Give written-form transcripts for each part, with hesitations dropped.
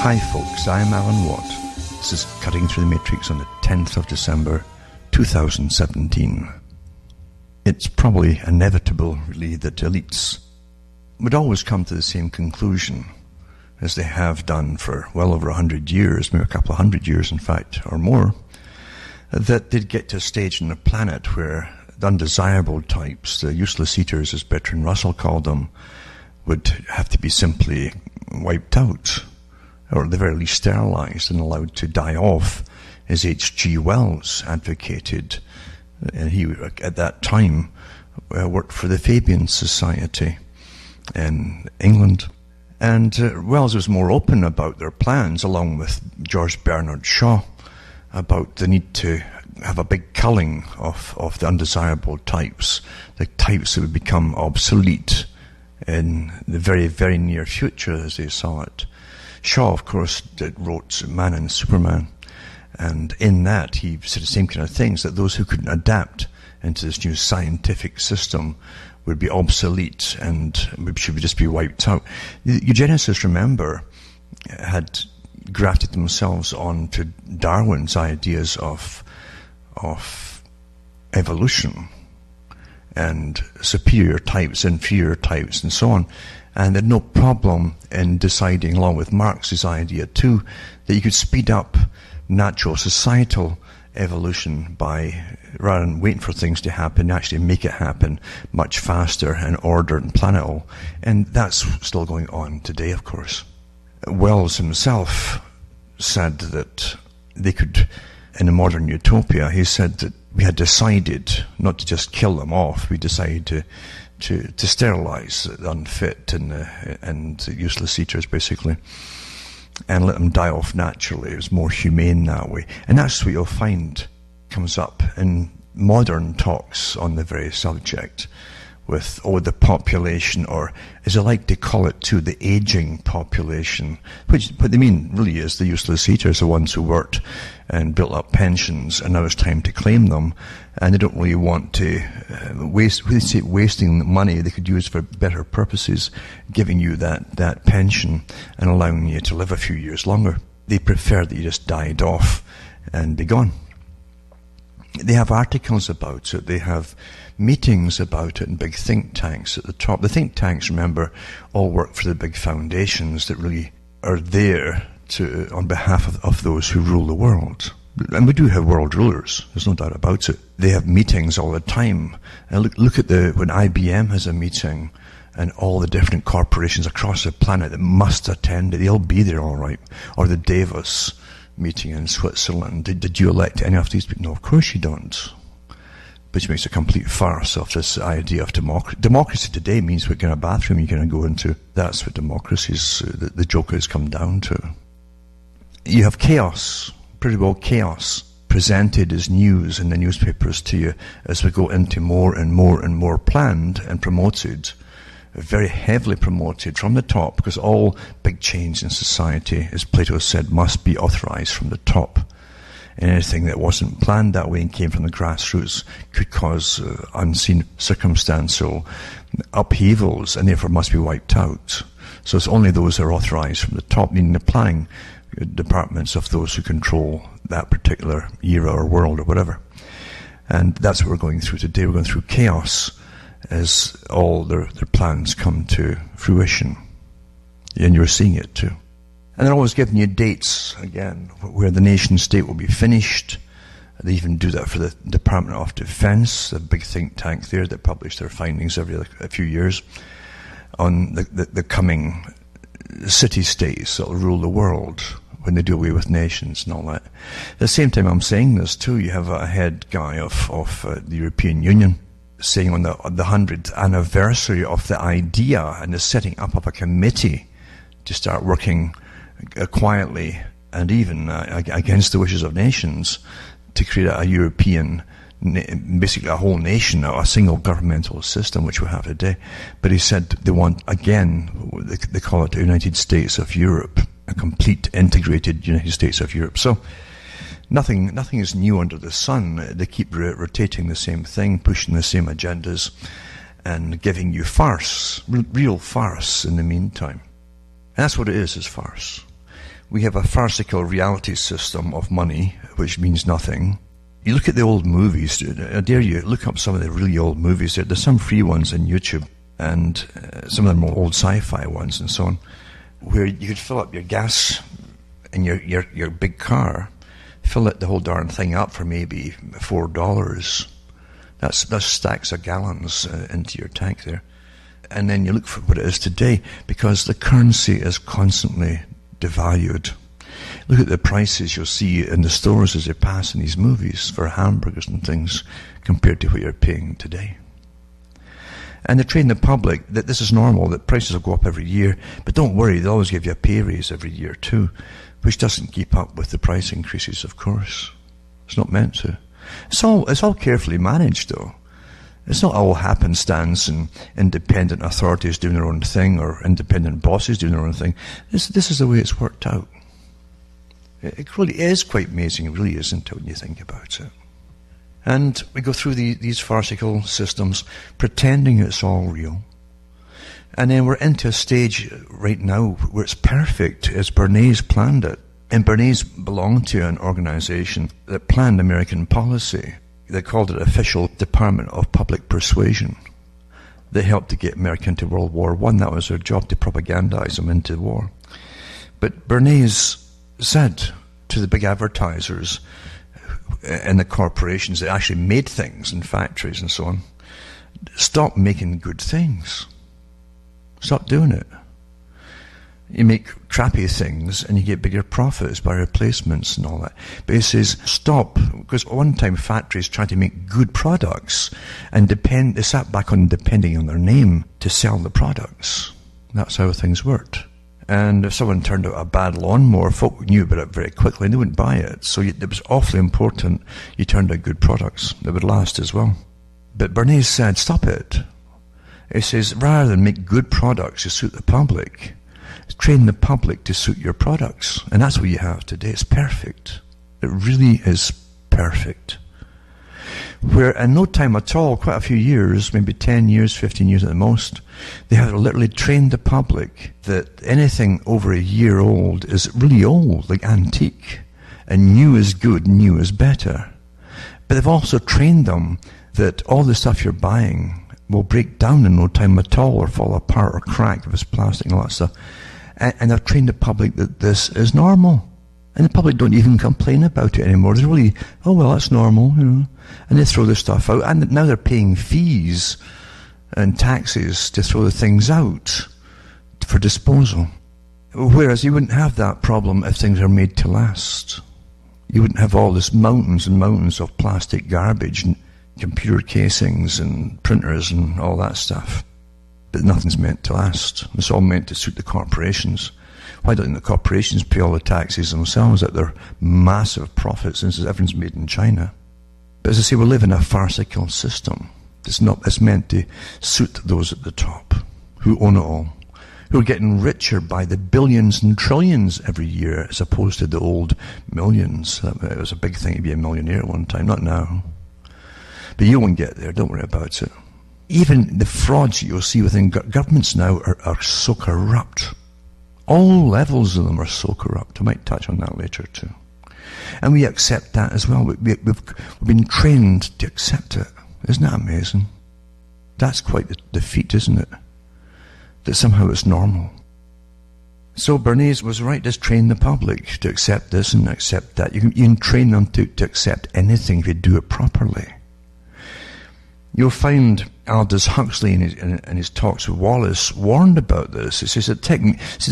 Hi folks, I'm Alan Watt. This is Cutting Through the Matrix on the 10th of December 2017. It's probably inevitable, really, that elites would always come to the same conclusion as they have done for well over 100 years, maybe a couple of 100 years in fact, or more, that they'd get to a stage on the planet where the undesirable types, the useless eaters as Bertrand Russell called them, would have to be simply wiped out, or at the very least sterilized and allowed to die off, as H.G. Wells advocated. And he, at that time, worked for the Fabian Society in England. And Wells was more open about their plans, along with George Bernard Shaw, about the need to have a big culling of the undesirable types, the types that would become obsolete in the very, very near future, as they saw it. Shaw, of course, wrote Man and Superman, and in that he said the same kind of things, that those who couldn't adapt into this new scientific system would be obsolete and should just be wiped out. The eugenicists, remember, had grafted themselves onto Darwin's ideas of evolution and superior types, inferior types, and so on. And they had no problem in deciding, along with Marx's idea too, that you could speed up natural societal evolution by, rather than waiting for things to happen, actually make it happen much faster and order and plan it all. And that's still going on today, of course. Wells himself said that they could, in a modern utopia, he said that we had decided not to just kill them off, we decided to sterilize the unfit and the useless eaters, basically, and let them die off naturally. It was more humane that way. And that's what you'll find comes up in modern talks on the very subject, with the population, or as I like to call it too, the aging population, which what they mean really is the useless eaters, the ones who worked and built up pensions, and now it's time to claim them, and they don't really want to wasting the money they could use for better purposes, giving you that pension and allowing you to live a few years longer. They prefer that you just died off and be gone. They have articles about it, they have meetings about it in big think tanks at the top. The think tanks, remember, all work for the big foundations that really are there on behalf of those who rule the world. And we do have world rulers, there's no doubt about it. They have meetings all the time. And look at when IBM has a meeting, and all the different corporations across the planet that must attend it, they'll be there all right. Or the Davos meeting in Switzerland. Did you elect any of these people? No, of course you don't. Which makes a complete farce of this idea of democracy. Democracy today means what kind of bathroom you're going to go into. That's what democracy's, the joke has come down to. You have chaos, pretty well chaos, presented as news in the newspapers to you as we go into more and more and more planned and promoted, very heavily promoted from the top, because all big change in society, as Plato said, must be authorized from the top. And anything that wasn't planned that way and came from the grassroots could cause unseen circumstantial upheavals, and therefore must be wiped out. So it's only those that are authorized from the top, meaning the planning departments of those who control that particular era or world or whatever. And that's what we're going through today. We're going through chaos as all their plans come to fruition. And you're seeing it too. And they're always giving you dates, again, where the nation state will be finished. They even do that for the Department of Defense, the big think tank there that publish their findings every a few years on the coming city-states that will rule the world when they do away with nations and all that. At the same time I'm saying this too, you have a head guy of the European Union saying on the 100th anniversary of the idea and the setting up of a committee to start working quietly and even against the wishes of nations to create a European, basically a whole nation, a single governmental system, which we have today. But he said they want, again, they call it the United States of Europe, a complete integrated United States of Europe. So nothing is new under the sun. They keep rotating the same thing, pushing the same agendas, and giving you farce, real farce in the meantime. And that's what it is farce. We have a farcical reality system of money, which means nothing. You look at the old movies, I dare you, look up some of the really old movies. There's some free ones on YouTube, and some of them are old sci-fi ones and so on, where you could fill up your gas in your big car, fill it the whole darn thing up for maybe $4. That's stacks of gallons into your tank there. And then you look for what it is today, because the currency is constantly devalued. Look at the prices you'll see in the stores as they pass in these movies for hamburgers and things compared to what you're paying today. And they train the public that this is normal, that prices will go up every year, but don't worry, they'll always give you a pay raise every year too, which doesn't keep up with the price increases, of course. It's not meant to. It's all carefully managed, though. It's not all happenstance and independent authorities doing their own thing or independent bosses doing their own thing. This is the way it's worked out. It really is quite amazing, it really is, until you think about it. And we go through these farcical systems pretending it's all real. And then we're into a stage right now where it's perfect, as Bernays planned it. And Bernays belonged to an organization that planned American policy. They called it Official Department of Public Persuasion. They helped to get America into World War I. That was their job, to propagandize them into war. But Bernays said to the big advertisers and the corporations that actually made things in factories and so on, stop making good things. Stop doing it. You make crappy things and you get bigger profits by replacements and all that. But he says, stop, because one time factories tried to make good products and they sat back on depending on their name to sell the products. That's how things worked. And if someone turned out a bad lawnmower, folk knew about it very quickly and they wouldn't buy it. So it was awfully important you turned out good products that would last as well. But Bernays said, stop it. He says, rather than make good products to suit the public, train the public to suit your products. And that's what you have today. It's perfect. It really is perfect. Where in no time at all, quite a few years, maybe 10 years, 15 years at the most, they have literally trained the public that anything over a year old is really old, like antique, and new is good, new is better. But they've also trained them that all the stuff you're buying will break down in no time at all, or fall apart, or crack if it's plastic and all that stuff. And they've trained the public that this is normal. And the public don't even complain about it anymore. They're really, oh well, that's normal, you know. And they throw the stuff out. And now they're paying fees and taxes to throw the things out for disposal. Whereas you wouldn't have that problem if things are made to last. You wouldn't have all this mountains and mountains of plastic garbage and computer casings and printers and all that stuff. But nothing's meant to last. It's all meant to suit the corporations. Why don't the corporations pay all the taxes themselves at their massive profits, since everything's made in China? But as I say, we live in a farcical system. It's meant to suit those at the top, who own it all, who are getting richer by the billions and trillions every year, as opposed to the old millions. It was a big thing to be a millionaire at one time, not now. But you won't get there, don't worry about it. Even the frauds you'll see within governments now are so corrupt. All levels of them are so corrupt. I might touch on that later too. And we accept that as well. We've been trained to accept it. Isn't that amazing? That's quite the feat, isn't it? That somehow it's normal. So Bernays was right, just train the public to accept this and accept that. You can train them to accept anything if you do it properly. You'll find Aldous Huxley in his talks with Wallace warned about this. He says the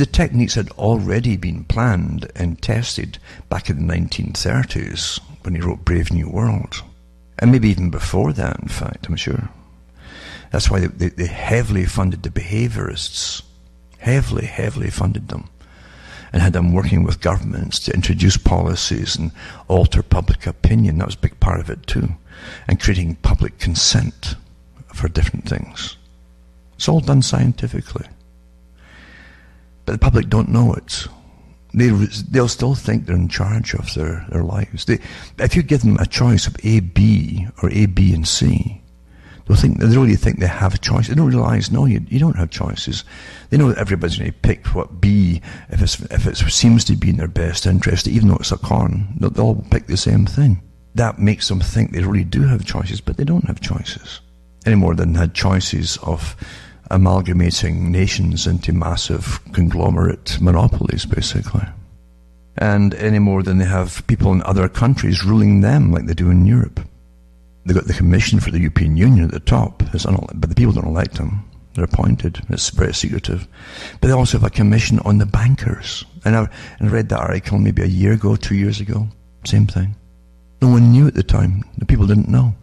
techniques had already been planned and tested back in the 1930s when he wrote Brave New World. And maybe even before that, in fact, I'm sure. That's why they heavily funded the behaviorists. Heavily funded them. And had them working with governments to introduce policies and alter public opinion. That was a big part of it too. And creating public consent for different things. It's all done scientifically. But the public don't know it. They'll still think they're in charge of their lives. If you give them a choice of A, B, or A, B, and C, They really think they have a choice. They don't realise, no, you don't have choices. They know that everybody's going to pick what B, if it seems to be in their best interest, even though it's a con, they'll all pick the same thing. That makes them think they really do have choices, but they don't have choices. Any more than had choices of amalgamating nations into massive conglomerate monopolies, basically. And any more than they have people in other countries ruling them like they do in Europe. They've got the Commission for the European Union at the top, but the people don't elect them. They're appointed. It's very secretive. But they also have a commission on the bankers. And I read that article maybe a year ago, 2 years ago. Same thing. No one knew at the time. The people didn't know.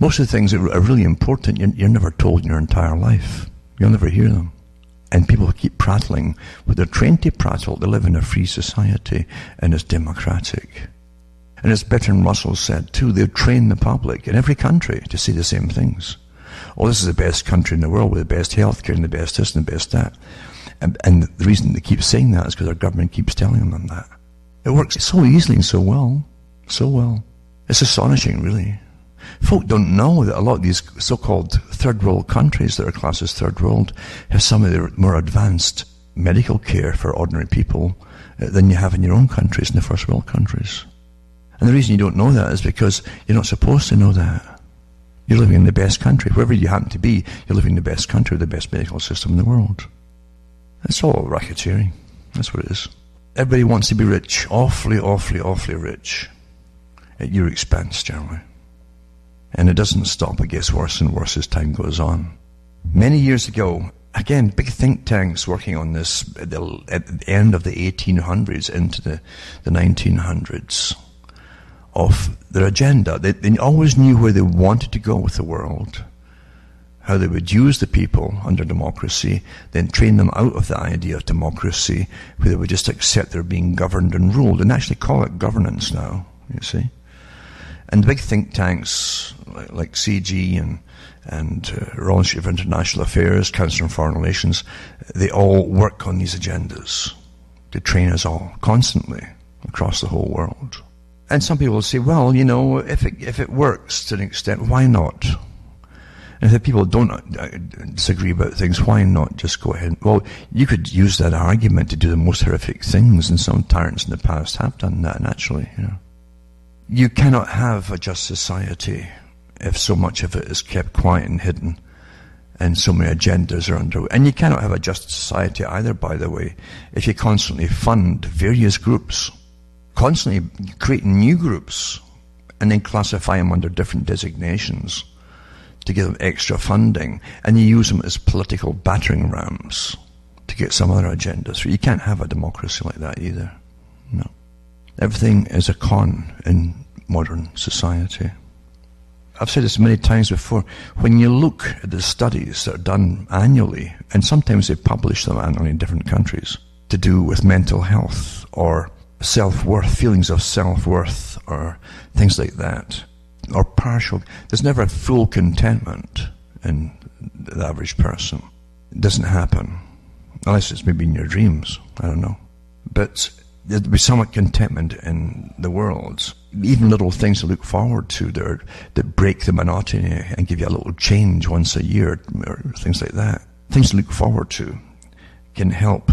Most of the things that are really important, you're never told in your entire life. You'll never hear them. And people keep prattling. But they're trained to prattle. They live in a free society, and it's democratic. And as Bertrand Russell said too, they train the public in every country to say the same things. Oh, this is the best country in the world with the best healthcare and the best this and the best that. And the reason they keep saying that is because our government keeps telling them that. It works so easily and so well. So well. It's astonishing, really. Folk don't know that a lot of these so-called third world countries that are classed as third world have some of the more advanced medical care for ordinary people than you have in your own countries, in the first world countries. And the reason you don't know that is because you're not supposed to know that. You're living in the best country. Wherever you happen to be, you're living in the best country with the best medical system in the world. It's all racketeering. That's what it is. Everybody wants to be rich. Awfully, awfully, awfully rich. At your expense, generally. And it doesn't stop. It gets worse and worse as time goes on. Many years ago, again, big think tanks working on this at the end of the 1800s into the 1900s. Of their agenda. They always knew where they wanted to go with the world, how they would use the people under democracy, then train them out of the idea of democracy, where they would just accept they're being governed and ruled, and actually call it governance now, you see. And the big think tanks like CG and Royal Institute of International Affairs, Council on Foreign Relations, they all work on these agendas to train us all constantly across the whole world. And some people will say, well, you know, if it works to an extent, why not? And if people don't disagree about things, why not just go ahead? Well, you could use that argument to do the most horrific things, and some tyrants in the past have done that, naturally. You know, you cannot have a just society if so much of it is kept quiet and hidden, and so many agendas are underway. And you cannot have a just society either, by the way, if you constantly fund various groups, constantly creating new groups, and then classify them under different designations to give them extra funding, and you use them as political battering rams to get some other agendas. So you can't have a democracy like that either. No. Everything is a con in modern society. I've said this many times before. When you look at the studies that are done annually, and sometimes they publish them annually in different countries, to do with mental health or self-worth, feelings of self-worth, or things like that, or partial. There's never full contentment in the average person. It doesn't happen, unless it's maybe in your dreams. I don't know. But there'll be some contentment in the world. Even little things to look forward to that break the monotony and give you a little change once a year, or things like that. Things to look forward to can help,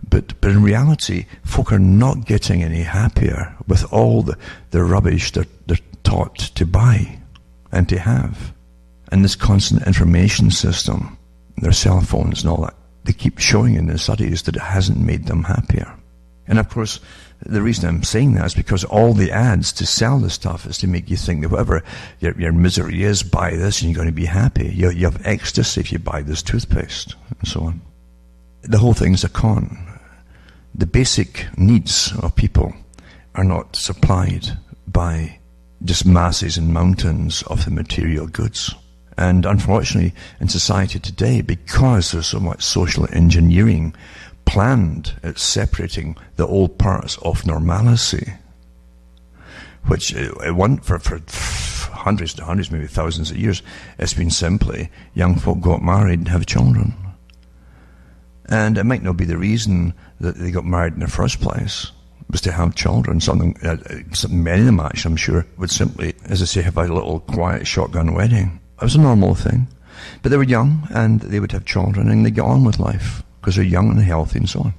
but in reality, folk are not getting any happier with all the rubbish they're taught to buy and to have. And this constant information system, their cell phones and all that, they keep showing in the studies that it hasn't made them happier. And of course, the reason I'm saying that is because all the ads to sell this stuff is to make you think that whatever your misery is, buy this and you're going to be happy. You have ecstasy if you buy this toothpaste, and so on. The whole thing's a con. The basic needs of people are not supplied by just masses and mountains of the material goods. And unfortunately, in society today, because there's so much social engineering planned at separating the old parts of normalcy, which for hundreds to hundreds, maybe thousands of years, it's been simply young folk got married and have children. And it might not be the reason that they got married in the first place, was to have children. Many of them actually, I'm sure, would simply, as I say, have a little quiet shotgun wedding. It was a normal thing. But they were young, and they would have children, and they'd get on with life, because they're young and healthy and so on.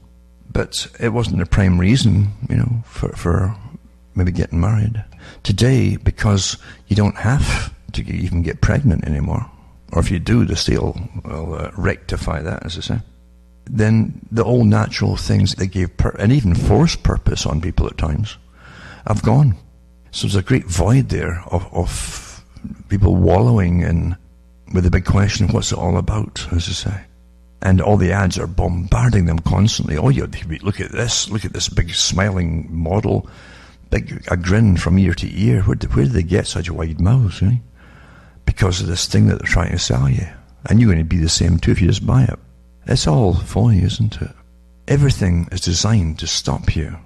But it wasn't the prime reason, for maybe getting married. Today, because you don't have to even get pregnant anymore, or if you do, the state will rectify that, as I say, then the old natural things that gave and even forced purpose on people at times have gone. So there's a great void there of people wallowing in with the big question of what's it all about, as I say. And all the ads are bombarding them constantly. Oh, look at this big smiling model, a grin from ear to ear. Where did they get such wide mouths, really? Because of this thing that they're trying to sell you. And you're going to be the same too if you just buy it. It's all phony, isn't it? Everything is designed to stop you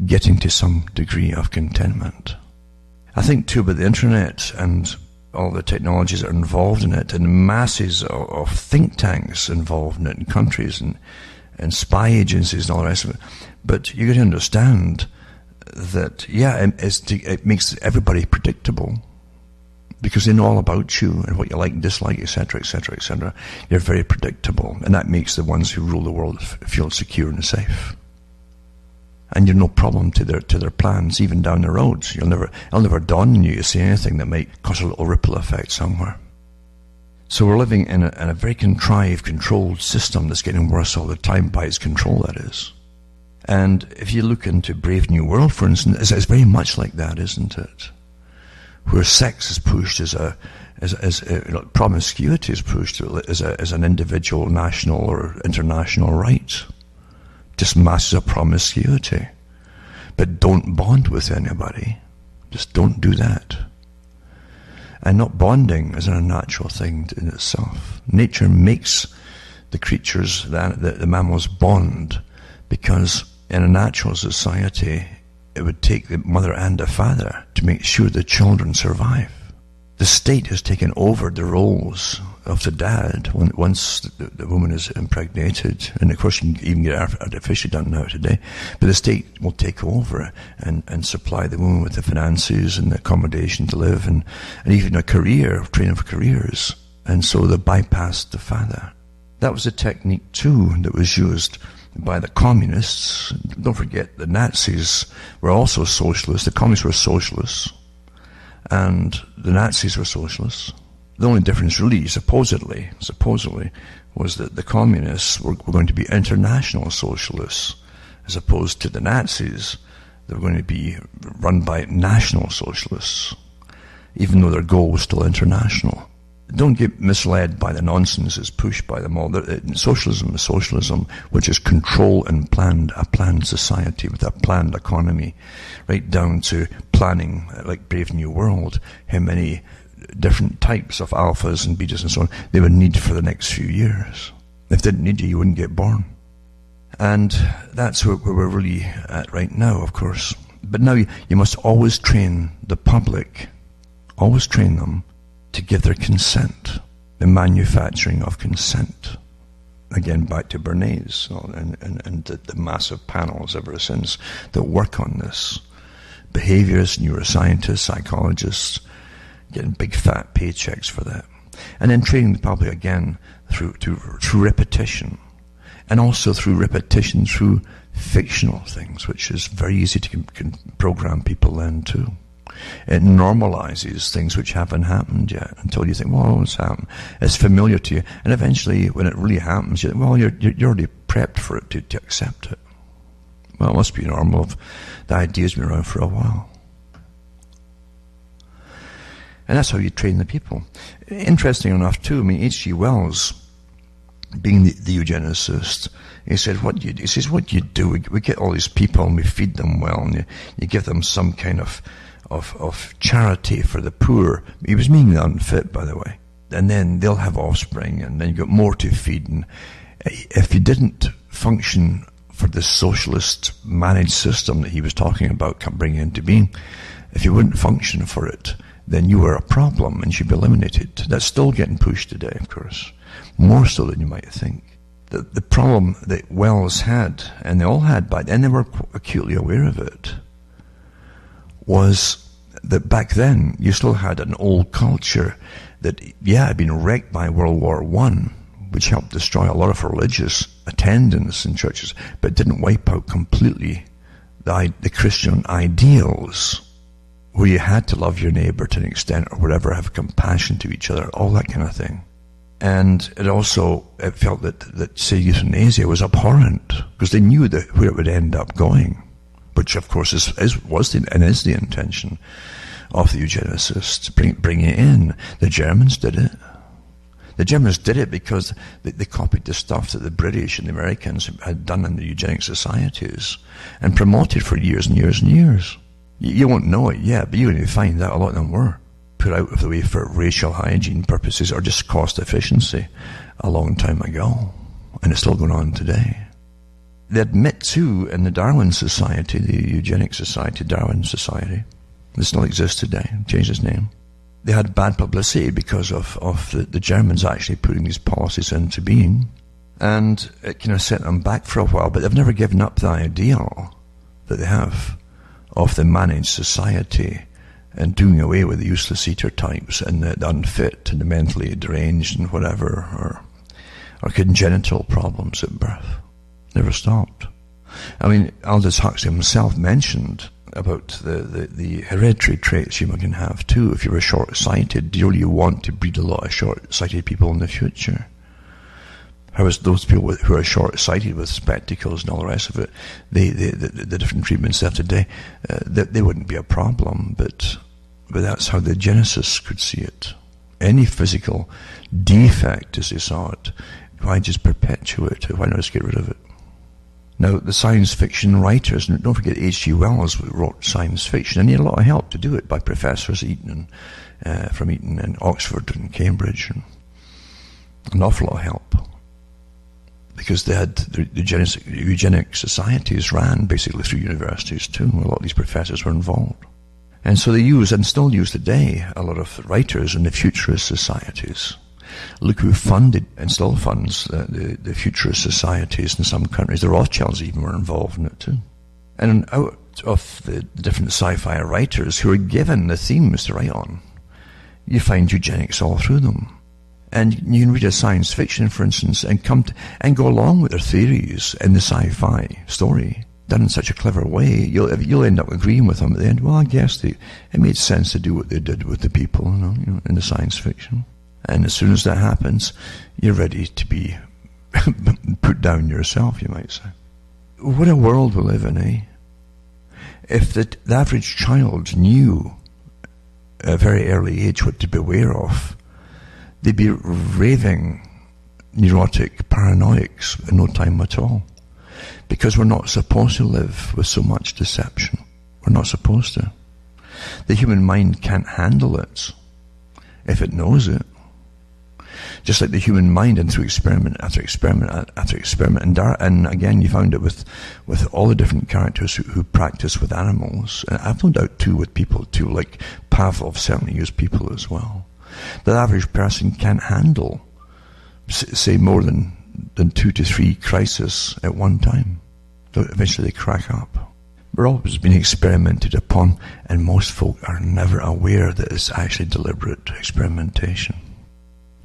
getting to some degree of contentment. I think too about the internet and all the technologies that are involved in it, and masses of think tanks involved in it in countries and spy agencies and all the rest of it. But you got to understand that, it makes everybody predictable, because they know all about you and what you like and dislike, etc., etc., etc. You're very predictable, and that makes the ones who rule the world feel secure and safe. And you're no problem to their plans, even down the road. It'll never dawn on you to say anything that might cause a little ripple effect somewhere. So we're living in a very contrived, controlled system that's getting worse all the time by its control, that is. And if you look into Brave New World, for instance, it's very much like that, isn't it? Where sex is pushed as promiscuity is pushed as an individual, national or international right. Just masses of promiscuity. But don't bond with anybody. Just don't do that. And not bonding is an unnatural thing in itself. Nature makes the creatures, the mammals, bond, because in a natural society, it would take the mother and the father to make sure the children survive. The state has taken over the roles of the dad once the woman is impregnated, and of course you can even get artificially done now today, but the state will take over and supply the woman with the finances and the accommodation to live and even a career, training for careers, and so they bypassed the father. That was a technique too that was used by the communists. Don't forget the Nazis were also socialists. The communists were socialists, and the Nazis were socialists. The only difference really, supposedly, was that the communists were going to be international socialists, as opposed to the Nazis. They were going to be run by national socialists, even though their goal was still international. Don't get misled by the nonsense that's pushed by them all. Socialism is socialism, which is control and a planned society with a planned economy, right down to planning, like Brave New World, how many different types of alphas and betas and so on they would need for the next few years. If they didn't need you wouldn't get born. And that's where we're really at right now, of course. But now you must always train the public, always train them to give their consent, the manufacturing of consent. Again, back to Bernays and the massive panels ever since that work on this. Behaviorists, neuroscientists, psychologists, getting big fat paychecks for that. And then training the public again through repetition. And also through repetition through fictional things, which is very easy to program people then too. It normalizes things which haven't happened yet until you think, well, what's happened? It's familiar to you. And eventually, when it really happens, you're already prepped for it to accept it. Well, it must be normal if the idea's been around for a while. And that's how you train the people. Interesting enough, too, H.G. Wells, being the eugenicist, he said, what do you do? We get all these people and we feed them well, and you give them some kind of charity for the poor. He was meaning the unfit, by the way. And then they'll have offspring, and then you got more to feed. And if you didn't function for this socialist managed system that he was talking about bringing into being, if you wouldn't function for it, then you were a problem and should be eliminated. That's still getting pushed today, of course. More so than you might think. The problem that Wells had, and they all had back then, they were acutely aware of it, was that back then you still had an old culture that, had been wrecked by World War I, which helped destroy a lot of religious attendance in churches, but didn't wipe out completely the Christian ideals, where you had to love your neighbor to an extent or whatever, have compassion to each other, all that kind of thing. And it felt that say, euthanasia was abhorrent, because they knew where it would end up going, which of course is the intention of the eugenicists, bring it in. The Germans did it. The Germans did it because they copied the stuff that the British and the Americans had done in the eugenic societies and promoted for years and years and years. You won't know it yet, but you're going to find out a lot of them were put out of the way for racial hygiene purposes or just cost efficiency a long time ago. And it's still going on today. They admit too in the Darwin Society, the Eugenic Society, Darwin Society, that still exists today, changed its name. They had bad publicity because of the Germans actually putting these policies into being. And it kind of set them back for a while, but they've never given up the ideal that they have of the managed society and doing away with the useless eater types and the unfit and the mentally deranged and whatever, or congenital problems at birth. Never stopped. I mean, Aldous Huxley himself mentioned about the hereditary traits you can have too. If you were short-sighted, do you want to breed a lot of short-sighted people in the future? Whereas those people who are short-sighted with spectacles and all the rest of it, the different treatments they have today, they wouldn't be a problem, but that's how the eugenicists could see it. Any physical defect, as they saw it, why just perpetuate it? Why not just get rid of it? Now, the science fiction writers, and don't forget H.G. Wells wrote science fiction, and he had a lot of help to do it by professors from Eton and Oxford and Cambridge, and an awful lot of help. Because they had the eugenic societies ran basically through universities too. A lot of these professors were involved. And so they use, and still use today, a lot of writers in the futurist societies. Look who funded and still funds the futurist societies in some countries. The Rothschilds even were involved in it too. And out of the different sci-fi writers who are given the themes to write on, you find eugenics all through them. And you can read a science fiction, for instance, and go along with their theories in the sci-fi story, done in such a clever way. You'll end up agreeing with them at the end. Well, I guess it made sense to do what they did with the people, in the science fiction. And as soon as that happens, you're ready to be put down yourself, you might say. What a world we live in, eh? If the average child knew at a very early age what to beware of, they'd be raving, neurotic paranoics in no time at all. Because we're not supposed to live with so much deception. We're not supposed to. The human mind can't handle it if it knows it. Just like the human mind, and through experiment after experiment after experiment, and again you found it with all the different characters who practice with animals, and I've found out too with people too, like Pavlov certainly used people as well. The average person can't handle, say, more than 2 to 3 crises at one time. So eventually they crack up. We're always being experimented upon, and most folk are never aware that it's actually deliberate experimentation.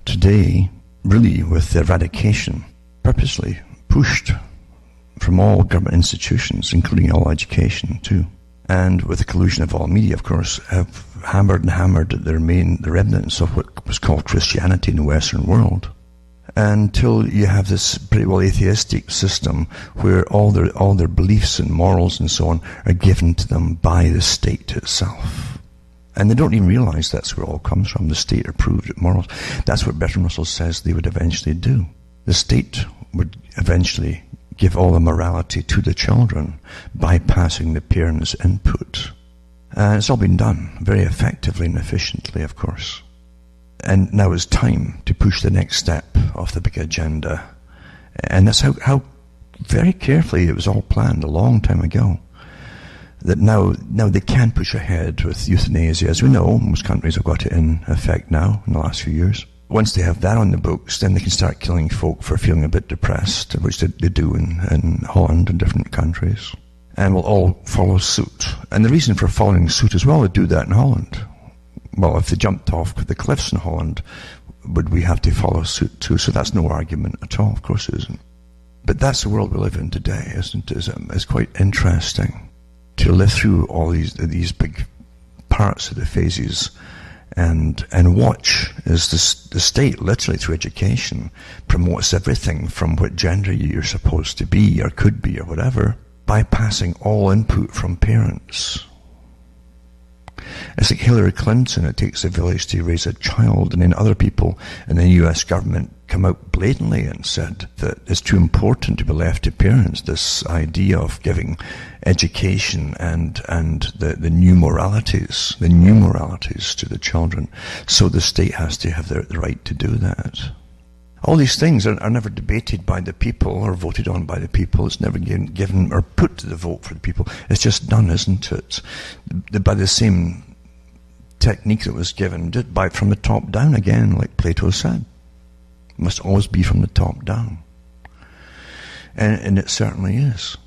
Today, really, with the eradication purposely pushed from all government institutions, including all education too, and with the collusion of all media, of course, have hammered the remnants of what was called Christianity in the Western world, until you have this pretty well atheistic system where all their beliefs and morals and so on are given to them by the state itself. And they don't even realize that's where it all comes from. The state approved morals. That's what Bertrand Russell says they would eventually do. The state would eventually give all the morality to the children, bypassing the parents' input. And it's all been done very effectively and efficiently, of course. And now it's time to push the next step of the big agenda. And that's how very carefully it was all planned a long time ago. That now they can push ahead with euthanasia. As we know, most countries have got it in effect now in the last few years. Once they have that on the books, then they can start killing folk for feeling a bit depressed, which they do in Holland and different countries. and we'll all follow suit. And the reason for following suit as well, they do that in Holland. Well, if they jumped off the cliffs in Holland, would we have to follow suit too? So that's no argument at all. Of course it isn't. But that's the world we live in today, isn't it? It's quite interesting to live through all these big parts of the phases and watch as the state, literally through education, promotes everything from what gender you're supposed to be or could be or whatever, bypassing all input from parents. It's like Hillary Clinton, it takes a village to raise a child, and then other people in the US government come out blatantly and said that it's too important to be left to parents, this idea of giving education and the new moralities to the children. So the state has to have the right to do that. All these things are never debated by the people or voted on by the people. It's never given or put to the vote for the people. It's just done, isn't it? By the same technique that was given, just from the top down again, like Plato said. It must always be from the top down. And it certainly is.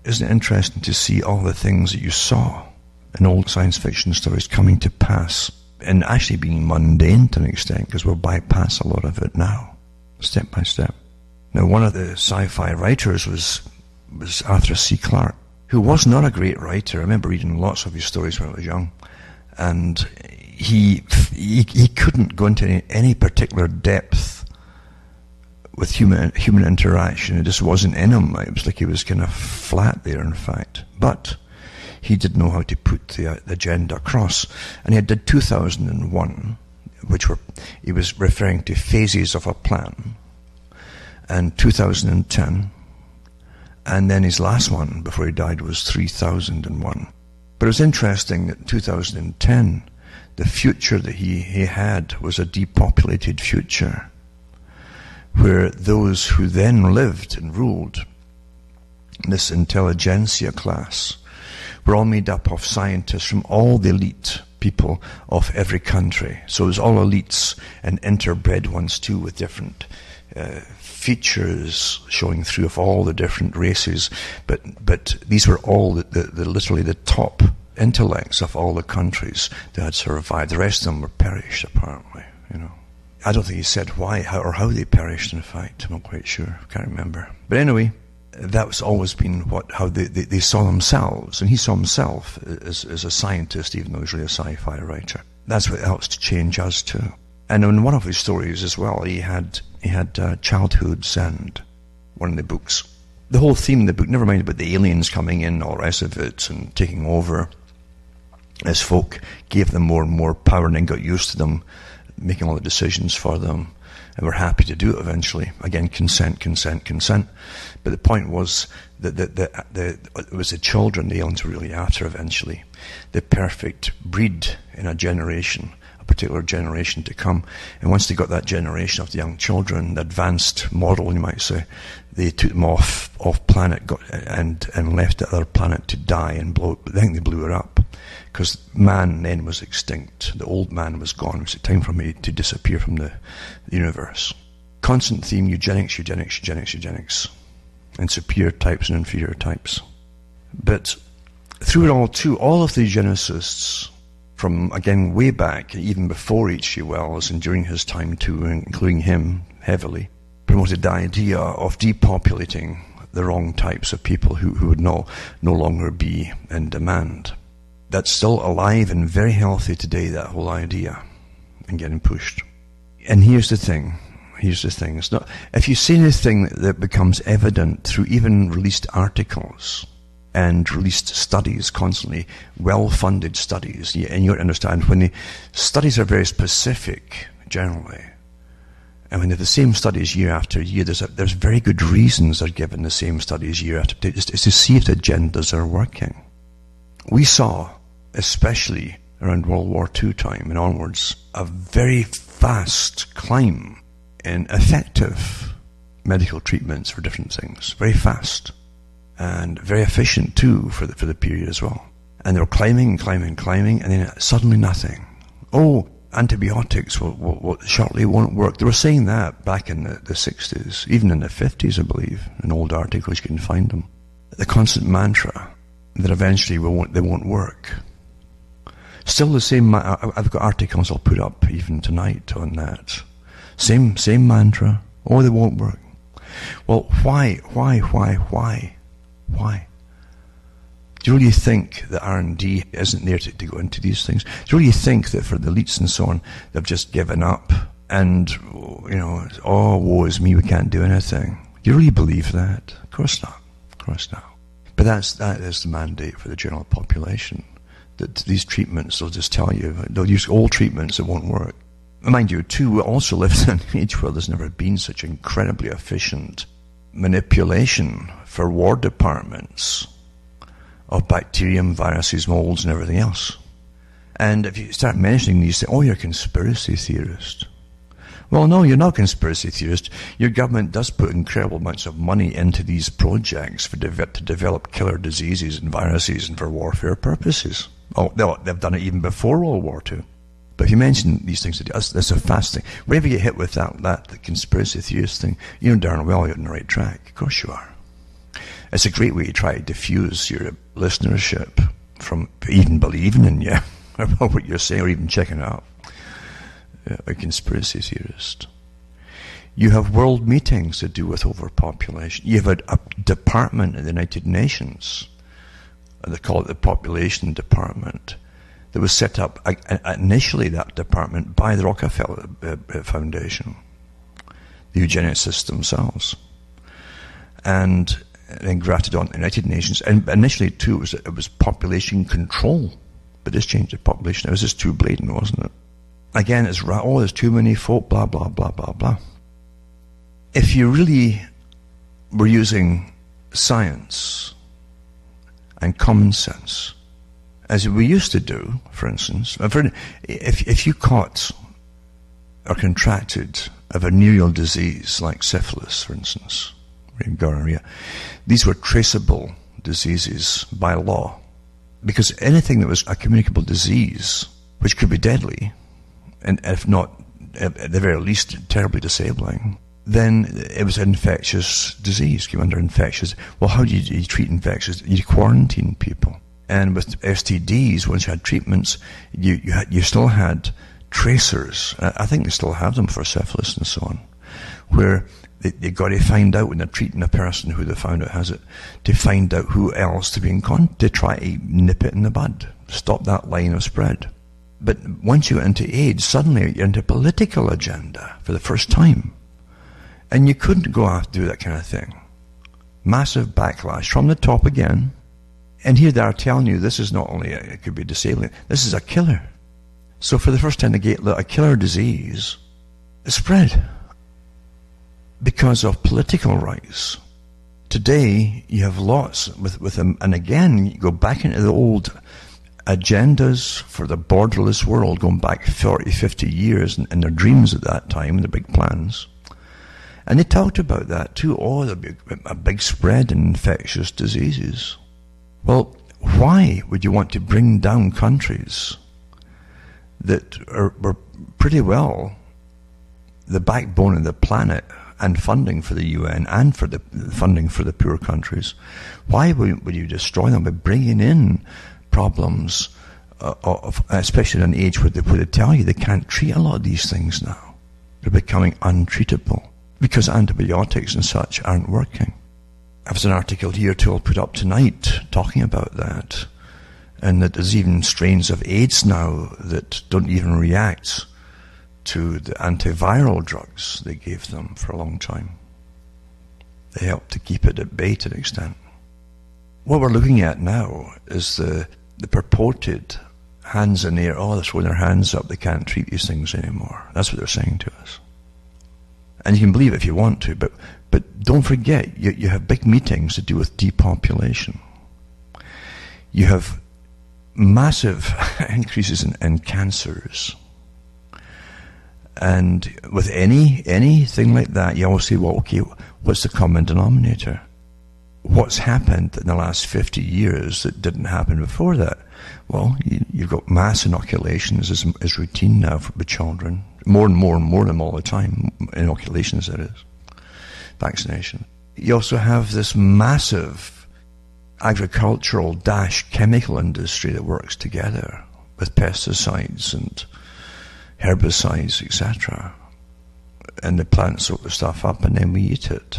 Isn't it interesting to see all the things that you saw in old science fiction stories coming to pass and actually being mundane to an extent, because we'll bypass a lot of it now, step by step. Now, one of the sci-fi writers was Arthur C. Clarke, who was not a great writer. I remember reading lots of his stories when I was young, and he couldn't go into any particular depth with human interaction. It just wasn't in him. It was like he was kind of flat there, in fact. But he did know how to put the agenda across. And he did 2001, he was referring to phases of a plan, and 2010, and then his last one before he died was 3001. But it was interesting that in 2010, the future that he had was a depopulated future, where those who then lived and ruled, this intelligentsia class, were all made up of scientists from all the elite people of every country. So it was all elites and interbred ones too, with different features showing through of all the different races. But these were all literally the top intellects of all the countries that had survived. The rest of them were perished, apparently, I don't think he said why or how they perished, in fact. I'm not quite sure. I can't remember. But anyway, that's always been how they saw themselves. And he saw himself as a scientist, even though he was really a sci-fi writer. That's what helps to change us too. And in one of his stories as well, he had Childhood's End, one of the books. The whole theme of the book, never mind about the aliens coming in, all the rest of it, and taking over, as folk gave them more and more power and then got used to them making all the decisions for them, and were happy to do it eventually. Again, consent. But the point was that it was the children the aliens were really after eventually. The perfect breed in a generation, a particular generation to come. And once they got that generation of the young children, the advanced model, you might say, they took them off planet and left the other planet to die and blow. I think they blew it up. Because man then was extinct. The old man was gone. It was time for me to disappear from the universe. Constant theme, eugenics. And superior types and inferior types. But through it all too, all of the eugenicists, from again way back, even before H.G. Wells and during his time too, including him heavily, promoted the idea of depopulating the wrong types of people who would no longer be in demand. That's still alive and very healthy today, that whole idea, and getting pushed. And here's the thing. It's not, if you see anything that becomes evident through even released articles and released studies constantly, well-funded studies, and you understand when the studies are very specific, generally, and when they're the same studies year after year, there's very good reasons they're given the same studies year after year. It's to see if the agendas are working. We saw, especially around World War II time and onwards, a very fast climb in effective medical treatments for different things. Very fast. And very efficient too for the period as well. And they were climbing, and then suddenly nothing. Oh, antibiotics will shortly won't work. They were saying that back in the 60s, even in the 50s, I believe. In old articles you can find them. the constant mantra that eventually they won't work. Still the same, I've got articles I'll put up even tonight on that. Same mantra. Oh, they won't work. Well, why? Do you really think that R&D isn't there to go into these things? Do you really think that for the elites and so on, they've just given up and, oh, woe is me, we can't do anything? Do you really believe that? Of course not. Of course not. But that is the mandate for the general population. That these treatments, they'll just tell you, they'll use old treatments that won't work. Mind you, too, we also live in an age where there's never been such incredibly efficient manipulation for war departments of bacterium, viruses, molds, and everything else. And if you start mentioning these things, oh, you're a conspiracy theorist. Well, no, you're not a conspiracy theorist. Your government does put incredible amounts of money into these projects to develop killer diseases and viruses and for warfare purposes. Oh, they've done it even before World War II. But if you mention these things, that's a fast thing. Whenever you get hit with the conspiracy theorist thing, you know darn well you're on the right track. Of course you are. It's a great way to try to diffuse your listenership from even believing in you, about what you're saying, or even checking it out. A conspiracy theorist. You have world meetings to do with overpopulation. You have a department in the United Nations, they call it the Population Department, that was set up initially, that department, by the Rockefeller Foundation, the eugenicists themselves, and then grafted on the United Nations. And initially, too, it was population control, but this changed to population. It was just too blatant, wasn't it? Again, it's there's too many folk, blah, blah, blah, blah, blah. If you really were using science and common sense, as we used to do, for instance, if you caught or contracted a venereal disease like syphilis, for instance, or gonorrhea, these were traceable diseases by law, because anything that was a communicable disease, which could be deadly, and if not, at the very least, terribly disabling, then it was an infectious disease, came under infectious. Well, how do you treat infectious? You quarantine people. And with STDs, once you had treatments, you still had tracers. I think they still have them for syphilis and so on, where they got to find out when they're treating a person who they found out has it, to find out who else to be in contact, to try to nip it in the bud, stop that line of spread. But once you get into AIDS, suddenly you're into a political agenda for the first time. And you couldn't go out to do that kind of thing. Massive backlash from the top again. And here they are telling you this is not only, it could be disabling, this is a killer. So for the first time, a killer disease spread because of political rights. Today, you have lots with them, and again, you go back into the old agendas for the borderless world, going back 40, 50 years, and their dreams at that time, their big plans. And they talked about that too. Oh, there'll be a big spread in infectious diseases. Well, why would you want to bring down countries that were pretty well the backbone of the planet and funding for the UN and for the funding for the poor countries? Why would you destroy them by bringing in problems, especially in an age where they tell you they can't treat a lot of these things now? They're becoming untreatable because antibiotics and such aren't working. There's an article here too I'll put up tonight talking about that, and that there's even strains of AIDS now that don't even react to the antiviral drugs they gave them for a long time. They help to keep it at bay to an extent. What we're looking at now is the purported hands in the air. Oh, they're throwing their hands up, they can't treat these things anymore. That's what they're saying to us. And you can believe it if you want to, but don't forget, you have big meetings to do with depopulation. You have massive increases in cancers. And with anything like that, you always say, well, okay, what's the common denominator? What's happened in the last 50 years that didn't happen before that? Well, you've got mass inoculations as routine now for children. More and more and more of them all the time. Inoculations, that is. Vaccination. You also have this massive agricultural-chemical industry that works together with pesticides and herbicides, etc. And the plants soak the stuff up and then we eat it.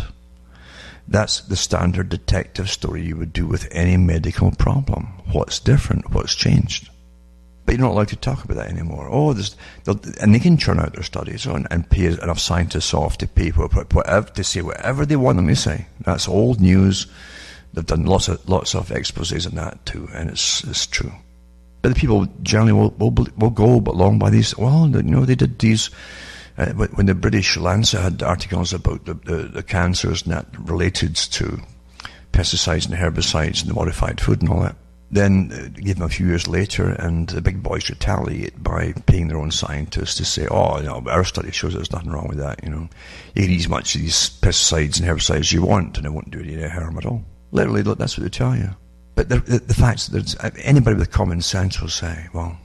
That's the standard detective story you would do with any medical problem. What's different? What's changed? But you're not allowed to talk about that anymore. And they can churn out their studies and pay enough scientists off to pay whatever, to say whatever they want them to say. That's old news. They've done lots of exposés on that too, and it's true. But the people generally will go along by these. Well, they did these. When the British Lancet had articles about the cancers and that related to pesticides and herbicides and the modified food and all that, then give them a few years later, and the big boys retaliate by paying their own scientists to say, our study shows there's nothing wrong with that. You can eat as much of these pesticides and herbicides as you want, and it won't do you any harm at all. Literally, that's what they tell you. But the fact that anybody with common sense will say, well,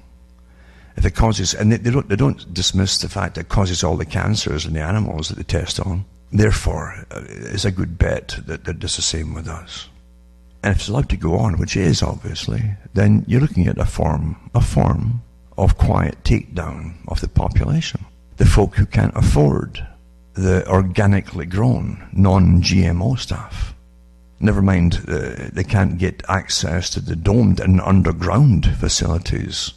if it causes, and they don't dismiss the fact that it causes all the cancers in the animals that they test on. Therefore, it's a good bet that it's the same with us. And if it's allowed to go on, which it is obviously, then you're looking at a form of quiet takedown of the population. The folk who can't afford the organically grown, non-GMO stuff. Never mind, they can't get access to the domed and underground facilities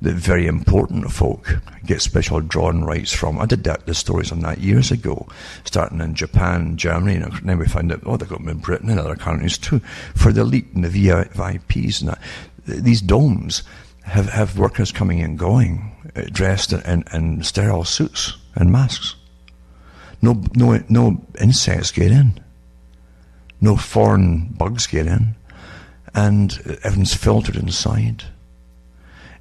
that very important folk get special drawing rights from. I did the stories on that years ago, starting in Japan, Germany, and then we found out, they've got them in Britain and other countries too, for the elite and the VIPs and that. These domes have workers coming and going, dressed in sterile suits and masks. No insects get in. No foreign bugs get in. And everything's filtered inside.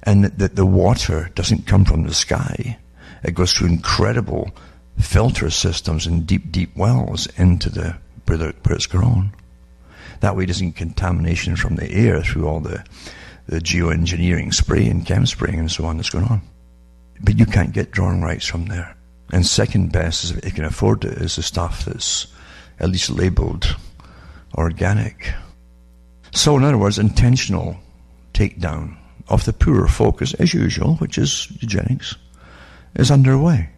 And that the water doesn't come from the sky. It goes through incredible filter systems and deep wells into where it's grown. That way it isn't contamination from the air through all the geoengineering spray and chem spraying and so on that's going on. But you can't get drawing rights from there. And second best is, if you can afford it, is the stuff that's at least labelled organic. So in other words, intentional takedown of the poorer folk, as usual, which is eugenics, is underway.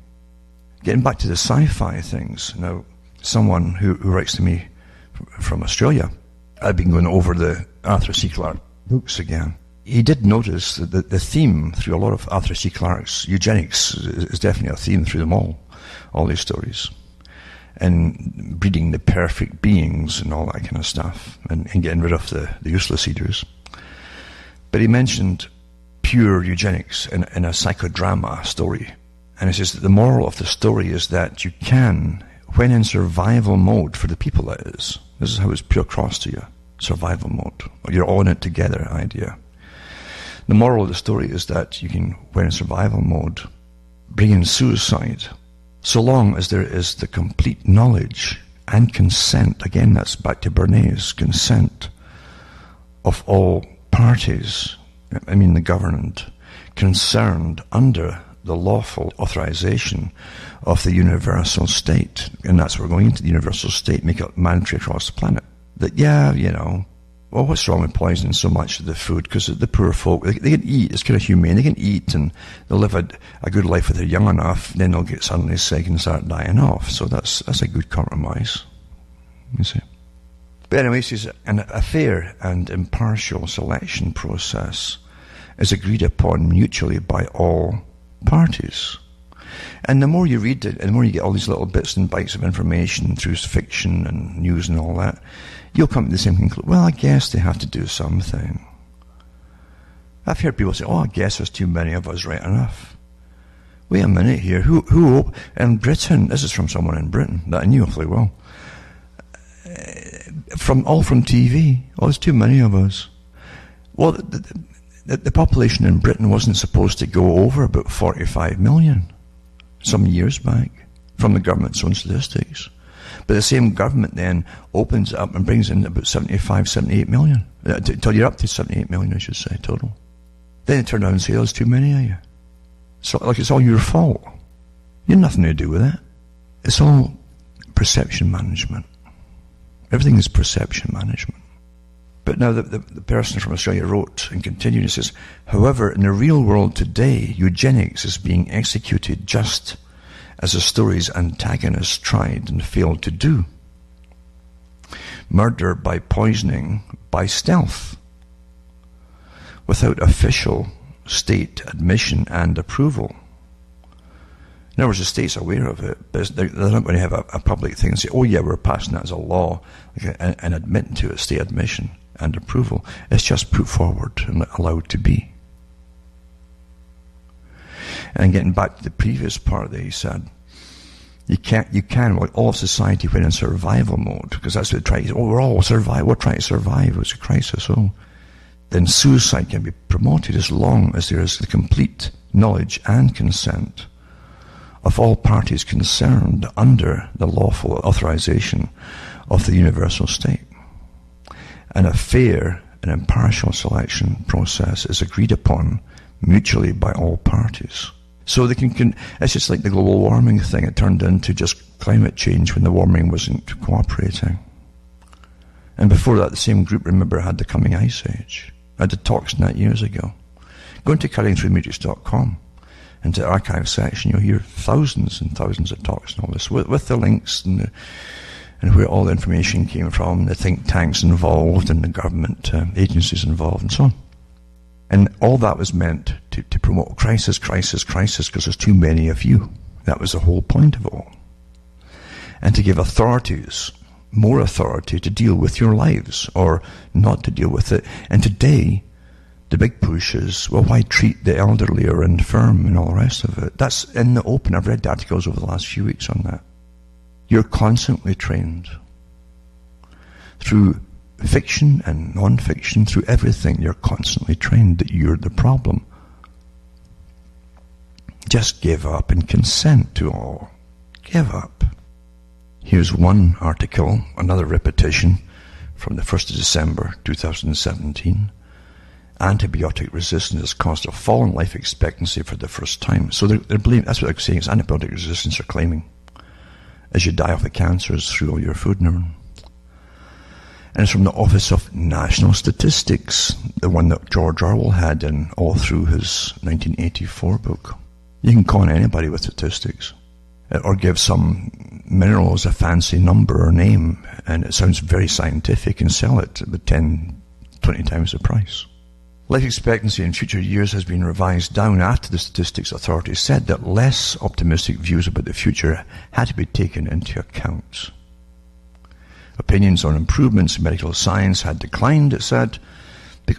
Getting back to the sci-fi things, now, someone who writes to me from Australia, I've been going over the Arthur C. Clarke books again. He did notice that the theme through a lot of Arthur C. Clarke's eugenics is definitely a theme through them all these stories. And breeding the perfect beings and all that kind of stuff, and getting rid of the useless eaters. But he mentioned pure eugenics in a psychodrama story. And he says that the moral of the story is that you can, when in survival mode, for the people that is, this is how it's pure across to you, survival mode, or you're all in it together idea. The moral of the story is that you can, when in survival mode, bring in suicide, so long as there is the complete knowledge and consent, again that's back to Bernays, consent of all parties, I mean the government, concerned under the lawful authorization of the universal state. And that's what we're going into, the universal state, make it mandatory across the planet. That, well, what's wrong with poisoning so much of the food? Because the poor folk, they can eat, it's kind of humane, they can eat and they'll live a good life if they're young enough, then they'll get suddenly sick and start dying off. So that's a good compromise, you see. But anyway, he says, a fair and impartial selection process is agreed upon mutually by all parties. And the more you read it, and the more you get all these little bits and bytes of information through fiction and news and all that, you'll come to the same conclusion. Well, I guess they have to do something. I've heard people say, I guess there's too many of us, right enough. Wait a minute here. Who in Britain, this is from someone in Britain that I knew awfully well, from TV. There's too many of us. Well, the population in Britain wasn't supposed to go over about 45 million some years back from the government's own statistics. But the same government then opens it up and brings in about 75, 78 million. Till you're up to 78 million, I should say, total. Then they turn around and say, there's too many of you. So, it's all your fault. You have nothing to do with it. It's all perception management. Everything is perception management. But now the person from Australia wrote and continued, and says, however, in the real world today, eugenics is being executed just as the story's antagonists tried and failed to do. Murder by poisoning by stealth, without official state admission and approval. In other words, the state's aware of it, but they're not going to have a public thing and say, oh yeah, we're passing that as a law, and admitting to it, state admission and approval. It's just put forward and allowed to be. And getting back to the previous part that he said, you can, well, all of society went in survival mode, because that's what they try. Oh, we're trying to survive. It's a crisis. Oh, then suicide can be promoted as long as there is the complete knowledge and consent of all parties concerned under the lawful authorization of the universal state. And a fair and impartial selection process is agreed upon mutually by all parties. So they can it's just like the global warming thing. It turned into just climate change when the warming wasn't cooperating. And before that, the same group, remember, had the coming ice age. I did talks on that years ago. Go into cuttingthroughmatrix.com, into the archive section, you'll hear thousands and thousands of talks and all this, with the links and where all the information came from, the think tanks involved and the government agencies involved and so on. And all that was meant to promote crisis, because there's too many of you. That was the whole point of it all. And to give authorities more authority to deal with your lives, or not to deal with it. And today, the big push is, well, why treat the elderly or infirm and all the rest of it? That's in the open. I've read articles over the last few weeks on that. You're constantly trained through fiction and non-fiction, through everything. You're constantly trained that you're the problem. Just give up and consent to all. Give up. Here's one article, another repetition from the 1st of December 2017. Antibiotic resistance has caused a fall in life expectancy for the first time. So they're believing, that's what they're saying, is antibiotic resistance are claiming, as you die of the cancers through all your food and everything. And it's from the Office of National Statistics, the one that George Orwell had in all through his 1984 book. You can con anybody with statistics, or give some minerals a fancy number or name, and it sounds very scientific, and sell it at 10, 20 times the price. Life expectancy in future years has been revised down after the statistics authorities said that less optimistic views about the future had to be taken into account. Opinions on improvements in medical science had declined, it said,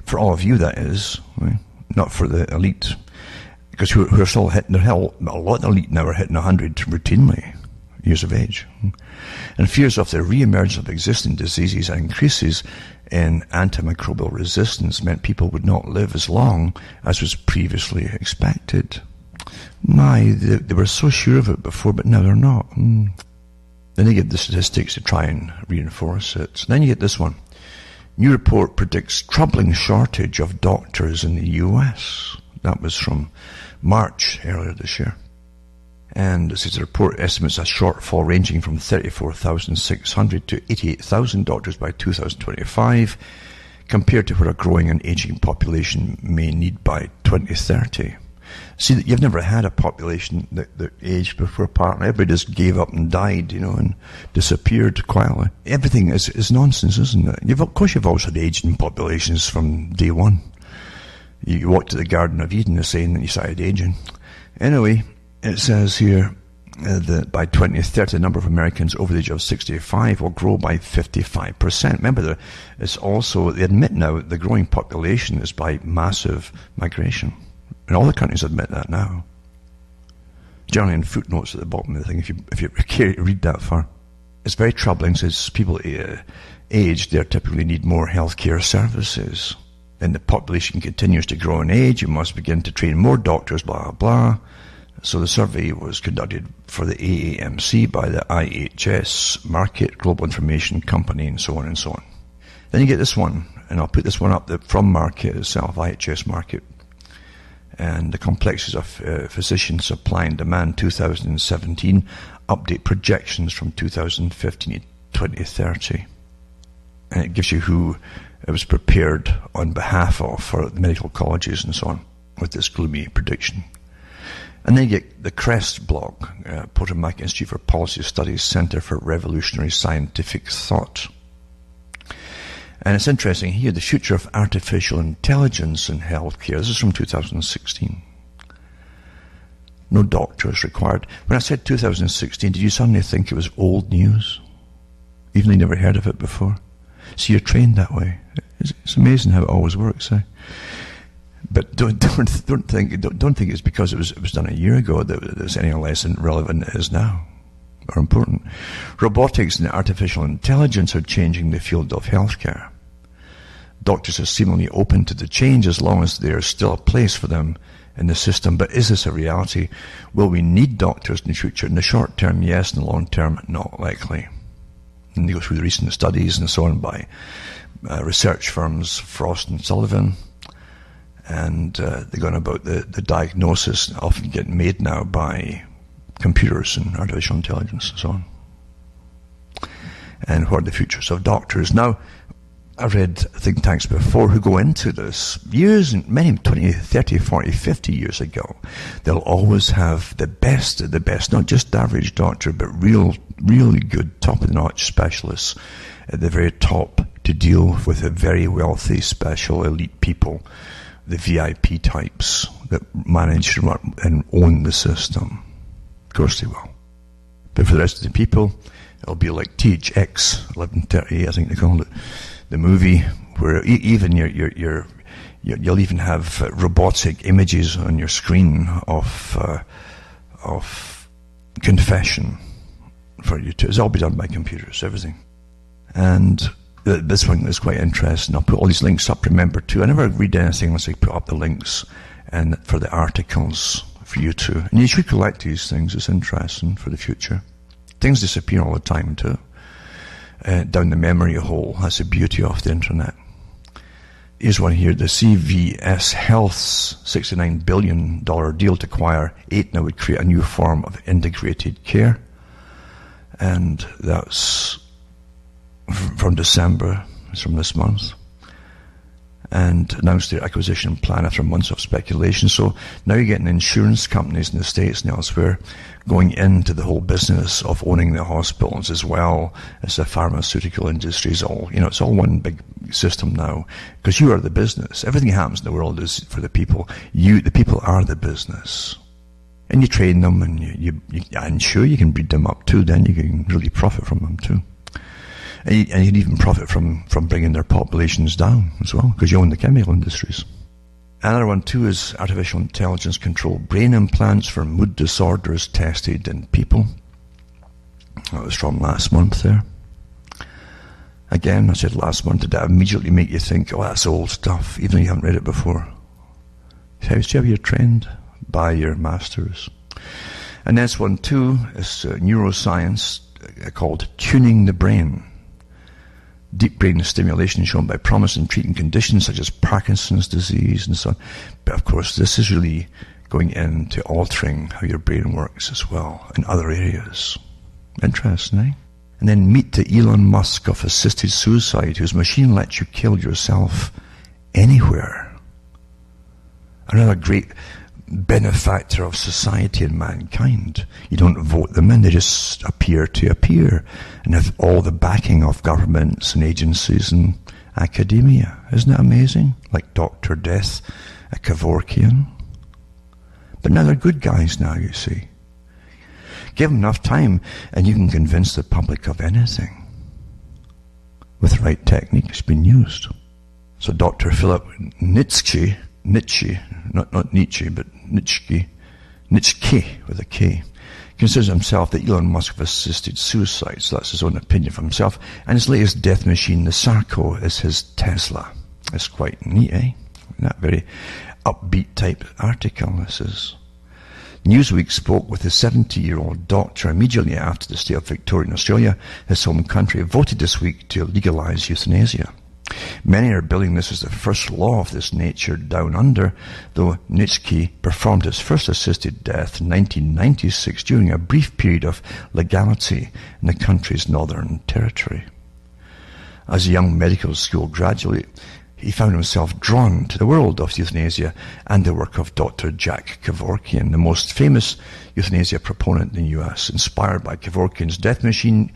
for all of you, that is, right? Not for the elite, because who are still hitting a lot of the elite now are hitting 100 routinely, years of age. And fears of the re-emergence of existing diseases and increases in antimicrobial resistance meant people would not live as long as was previously expected. They were so sure of it before, but now they're not. Then you get the statistics to try and reinforce it. Then you get this one. New report predicts troubling shortage of doctors in the US. That was from March earlier this year. And it says the report estimates a shortfall ranging from 34,600 to 88,000 doctors by 2025, compared to what a growing and aging population may need by 2030. See, that you've never had a population that aged before partner. Everybody just gave up and died, and disappeared quietly. Everything is nonsense, isn't it? Of course you've always had aging populations from day one. You walked to the Garden of Eden saying that you started aging. Anyway, it says here that by 2030, the number of Americans over the age of 65 will grow by 55%. Remember, it's also, they admit now, the growing population is by massive migration. And all the countries admit that now. Generally in footnotes at the bottom of the thing, if you care to read that far. It's very troubling, says people age, they typically need more healthcare services. And the population continues to grow in age, you must begin to train more doctors, blah, blah. So the survey was conducted for the AAMC by the IHS Markit Global Information Company, and so on and so on. Then you get this one, and I'll put this one up from Markit itself, IHS Markit. And the complexities of physician supply and demand 2017, update projections from 2015 to 2030. And it gives you who it was prepared on behalf of for the medical colleges and so on with this gloomy prediction. And then you get the CREST blog, Potomac Institute for Policy Studies Center for Revolutionary Scientific Thought. And it's interesting here, the future of artificial intelligence in healthcare. This is from 2016. No doctors required. When I said 2016, did you suddenly think it was old news? Even though you never heard of it before? So you're trained that way. It's amazing how it always works, eh? But don't think it's because it was done a year ago that it's any less relevant than it is now, or important. Robotics and artificial intelligence are changing the field of healthcare. Doctors are seemingly open to the change as long as there is still a place for them in the system. But is this a reality? Will we need doctors in the future? In the short term, yes. In the long term, not likely. And they go through the recent studies and so on by research firms Frost and Sullivan. And they're going about the diagnosis often getting made now by computers and artificial intelligence and so on. And what are the futures of doctors? Now, I've read think tanks before who go into this years, many 20, 30, 40, 50 years ago. They'll always have the best of the best, not just the average doctor, but really good, top-of-the-notch specialists at the very top to deal with the very wealthy, special, elite people, the VIP types that manage to run and own the system. Of course they will. But for the rest of the people, it'll be like THX 1130, I think they called it, the movie, where even you'll even have robotic images on your screen of confession for you to. It's all be done by computers, everything. And this one is quite interesting. I'll put all these links up. Remember too, I never read anything unless I put up the links and for the articles for you to. And you should collect these things. It's interesting for the future. Things disappear all the time too. Down the memory hole. That's the beauty of the internet. Here's one here. The CVS Health's $69 billion deal to acquire Aetna would create a new form of integrated care. And that's from December. It's from this month. And announced their acquisition plan after months of speculation. So now you're getting insurance companies in the States and elsewhere going into the whole business of owning the hospitals as well as the pharmaceutical industry. It's all one big system now, because you are the business. Everything that happens in the world is for the people. The people are the business. And you train them, and and sure, you can breed them up too, then you can really profit from them too. And you can even profit from bringing their populations down as well, because you own the chemical industries. Another one too is artificial intelligence controlled brain implants for mood disorders tested in people. That was from last month there. Again, I said last month, did that immediately make you think, oh, that's old stuff, even though you haven't read it before? How you're trained by your masters. And this one too is neuroscience called tuning the brain. Deep brain stimulation shown by promise in treating conditions such as Parkinson's disease and so on. But of course, this is really going into altering how your brain works as well in other areas. Interesting, eh? And then meet the Elon Musk of assisted suicide, whose machine lets you kill yourself anywhere. Another great benefactor of society and mankind. You don't vote them in, they just appear to appear and have all the backing of governments and agencies and academia. Isn't that amazing? Like Dr. Death, a Kevorkian. But now they're good guys now, you see. Give them enough time and you can convince the public of anything with the right techniques being used. So Dr. Philip Nietzsche, not Nietzsche, but Nietzsche with a K, considers himself the Elon Musk of assisted suicide, so that's his own opinion for himself, and his latest death machine, the Sarko, is his Tesla. It's quite neat, eh? That very upbeat type article, this is. Newsweek spoke with a 70-year-old doctor immediately after the state of Victoria in Australia, his home country, voted this week to legalise euthanasia. Many are billing this as the first law of this nature down under, though Nietzsche performed his first assisted death in 1996 during a brief period of legality in the country's Northern Territory. as a young medical school graduate, he found himself drawn to the world of euthanasia and the work of Dr. Jack Kevorkian, the most famous euthanasia proponent in the US. Inspired by Kevorkian's death machine,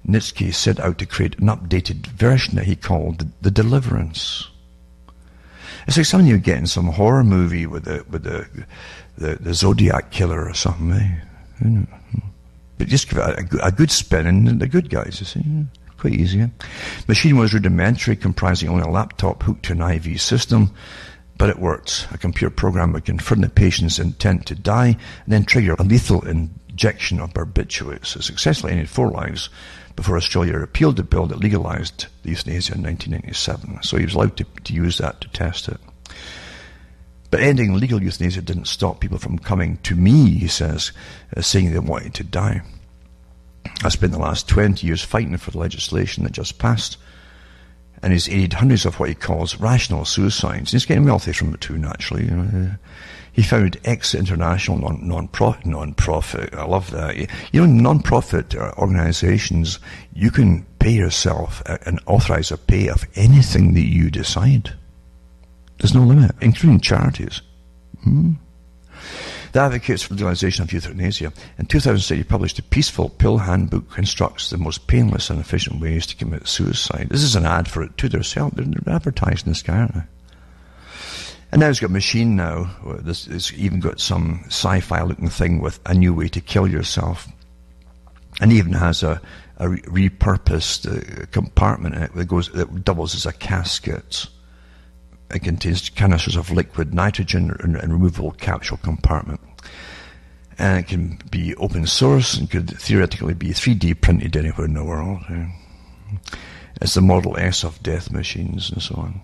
Nitsky set out to create an updated version that he called the Deliverance. It's like something you get in some horror movie with the Zodiac killer or something, eh? But just give it a good spin, and the good guys, you see. Quite easy. Eh? Machine was rudimentary, comprising only a laptop hooked to an IV system, but it worked. A computer program would confirm the patient's intent to die and then trigger a lethal injection of barbiturates. It successfully ended 4 lives before Australia repealed the bill that legalised the euthanasia in 1997. So he was allowed to use that to test it. But ending legal euthanasia didn't stop people from coming to me, he says, saying they wanted to die. I spent the last 20 years fighting for the legislation that just passed, and he's aided hundreds of what he calls rational suicides. He's getting wealthy from it too, naturally. He founded X International non-profit. I love that. Non-profit organizations, you can pay yourself and authorize a pay of anything that you decide. There's no limit, including charities. The advocates for the legalization of euthanasia. In 2006, he published a peaceful pill handbook that instructs the most painless and efficient ways to commit suicide. This is an ad for it too. They're advertising this guy, aren't they? And now he's got a machine now. It's even got some sci-fi looking thing with a new way to kill yourself. And even has a repurposed compartment in it that doubles as a casket. It contains canisters of liquid nitrogen and removable capsule compartment. And it can be open source and could theoretically be 3D printed anywhere in the world. It's the Model S of death machines and so on.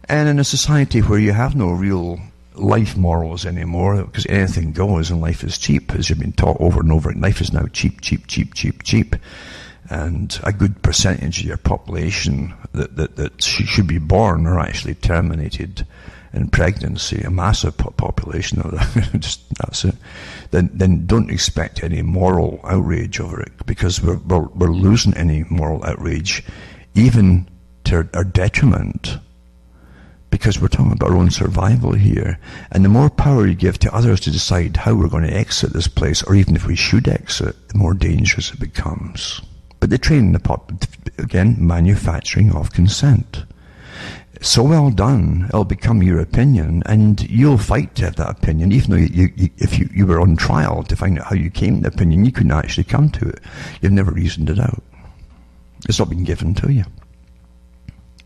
And in a society where you have no real life morals anymore, because anything goes and life is cheap, as you've been taught over and over, life is now cheap. And a good percentage of your population that should be born are actually terminated in pregnancy, a massive population of that. Just that's it. Then don't expect any moral outrage over it, because we're losing any moral outrage, even to our detriment, because we're talking about our own survival here. And the more power you give to others to decide how we're going to exit this place, or even if we should exit, the more dangerous it becomes. But they train again, manufacturing of consent. So well done, it'll become your opinion, and you'll fight to have that opinion, even though if you were on trial to find out how you came to the opinion, you couldn't actually come to it. You've never reasoned it out. It's not been given to you.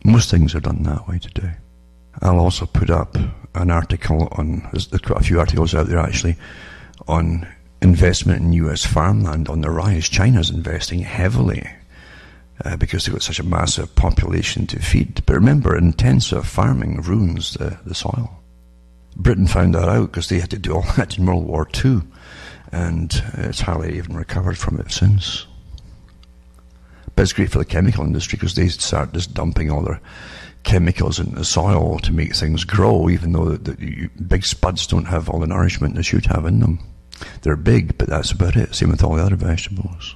Most things are done that way today. I'll also put up an article there's quite a few articles out there actually, on investment in US farmland on the rise. China's investing heavily because they've got such a massive population to feed. But remember, intensive farming ruins the soil. Britain found that out because they had to do all that in World War II, and it's hardly even recovered from it since. But it's great for the chemical industry because they start just dumping all their chemicals into the soil to make things grow, even though the big spuds don't have all the nourishment they should have in them. They're big, but that's about it. Same with all the other vegetables.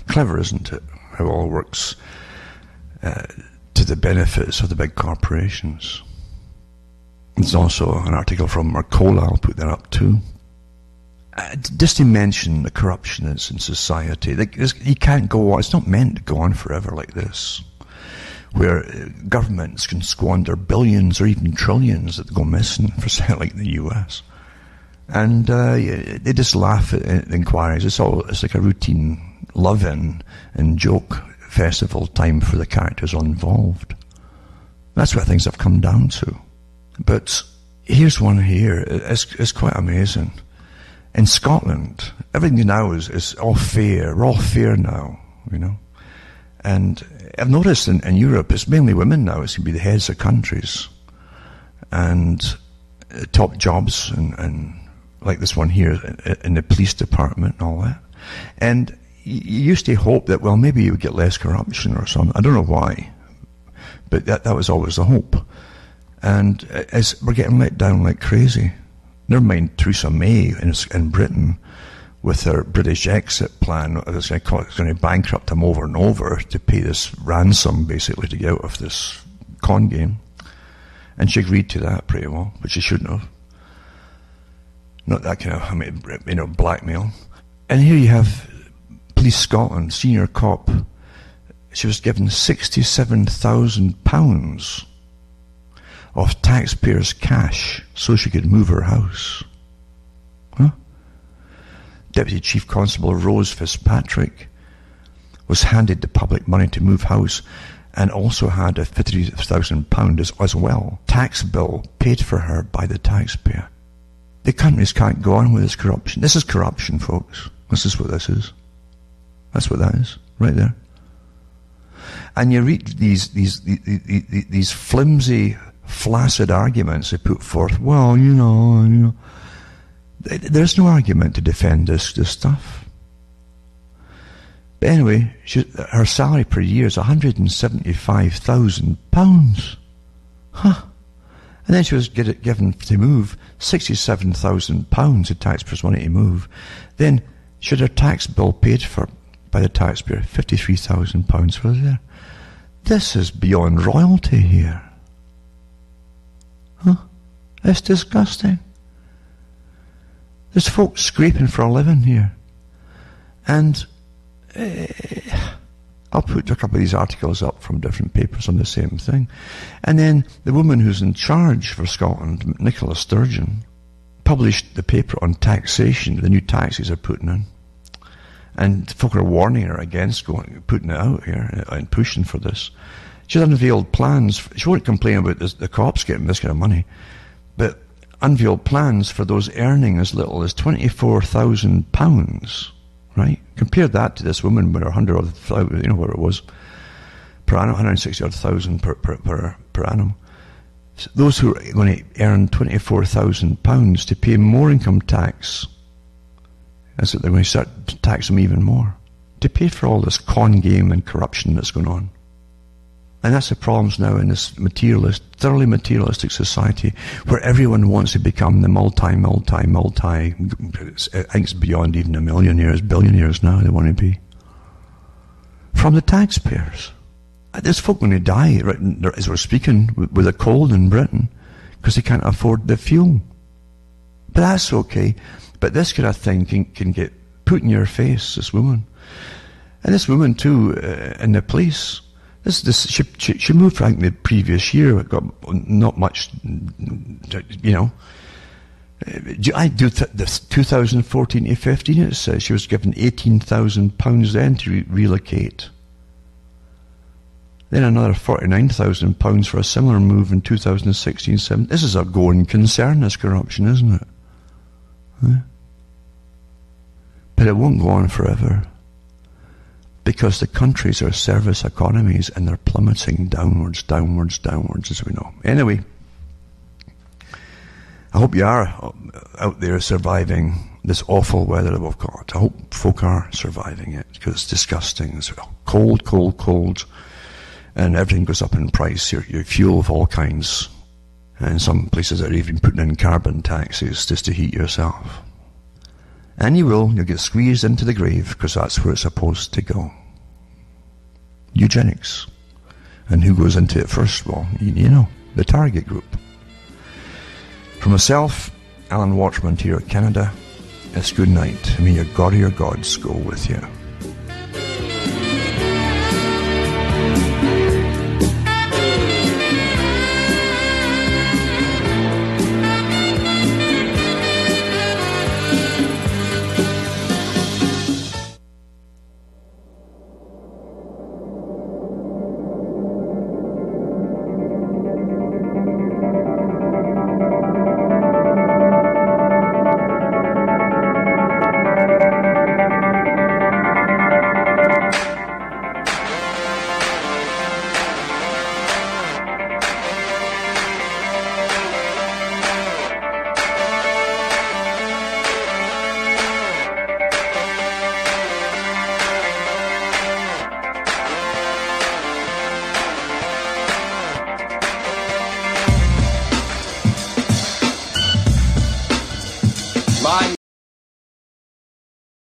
Clever, isn't it? How it all works to the benefits of the big corporations. There's also an article from Mercola, I'll put that up too. Just to mention the corruption that's in society. You can't go on, it's not meant to go on forever like this, where governments can squander billions or even trillions that go missing for something like the US. And they just laugh at inquiries. It's like a routine love-in and joke festival time for the characters involved. That's what things have come down to. But here's one here. It's quite amazing. In Scotland, everything now is all fair. We're all fair now, And I've noticed in Europe, it's mainly women now. It's going to be the heads of countries. And top jobs and like this one here in the police department and all that. And you used to hope that, well, maybe you would get less corruption or something. I don't know why, but that was always the hope. And as we're getting let down like crazy. Never mind Theresa May in Britain, with their British exit plan. It's going to bankrupt them over and over to pay this ransom, basically, to get out of this con game. And she agreed to that pretty well, but she shouldn't have. Not that kind of, blackmail. And here you have Police Scotland, senior cop. She was given £67,000 of taxpayers' cash so she could move her house. Huh? Deputy Chief Constable Rose Fitzpatrick was handed the public money to move house and also had a £50,000 as well. Tax bill paid for her by the taxpayer. The countries can't go on with this corruption. This is corruption, folks. This is what this is. That's what that is, right there. And you read these flimsy, flaccid arguments they put forth. Well, there's no argument to defend this stuff. But anyway, her salary per year is £175,000. Huh. And then she was given to move £67,000 of taxpayers' money to move. Then she had her tax bill paid for by the taxpayer, £53,000 for there. This is beyond royalty here. Huh? It's disgusting. There's folks scraping for a living here. And I'll put a couple of these articles up from different papers on the same thing. And then the woman who's in charge for Scotland, Nicola Sturgeon, published the paper on taxation, the new taxes are putting in. And folk are warning her against putting it out here and pushing for this. She's unveiled plans. She won't complain about the cops getting this kind of money, but unveiled plans for those earning as little as £24,000. Right? Compare that to this woman with her 100,000, what it was, per annum, 160,000 per annum. So those who are going to earn £24,000 to pay more income tax, that's what they're going to start to tax them even more, to pay for all this con game and corruption that's going on. And that's the problems now in this thoroughly materialistic society where everyone wants to become the multi, I think it's beyond even billionaires now they want to be. From the taxpayers. There's folk going to die, right, as we're speaking, with a cold in Britain because they can't afford the fuel. But that's okay. But this kind of thing can get put in your face, this woman. And this woman too, in the police. She moved, I think, the previous year. Got not much, I do this 2014 to 15. It says she was given £18,000 then to relocate. Then another £49,000 for a similar move in 2016-17. This is a going concern. This corruption, isn't it? Huh? But it won't go on forever. Because the countries are service economies and they're plummeting downwards, as we know. Anyway, I hope you are out there surviving this awful weather that we've got. I hope folk are surviving it because it's disgusting. It's cold, and everything goes up in price. Your fuel of all kinds. And some places are even putting in carbon taxes just to heat yourself. And you'll get squeezed into the grave because that's where it's supposed to go. Eugenics. And who goes into it first? Well, the target group. From myself, Alan Watchman here at Canada, it's good night. May your God or your gods go with you.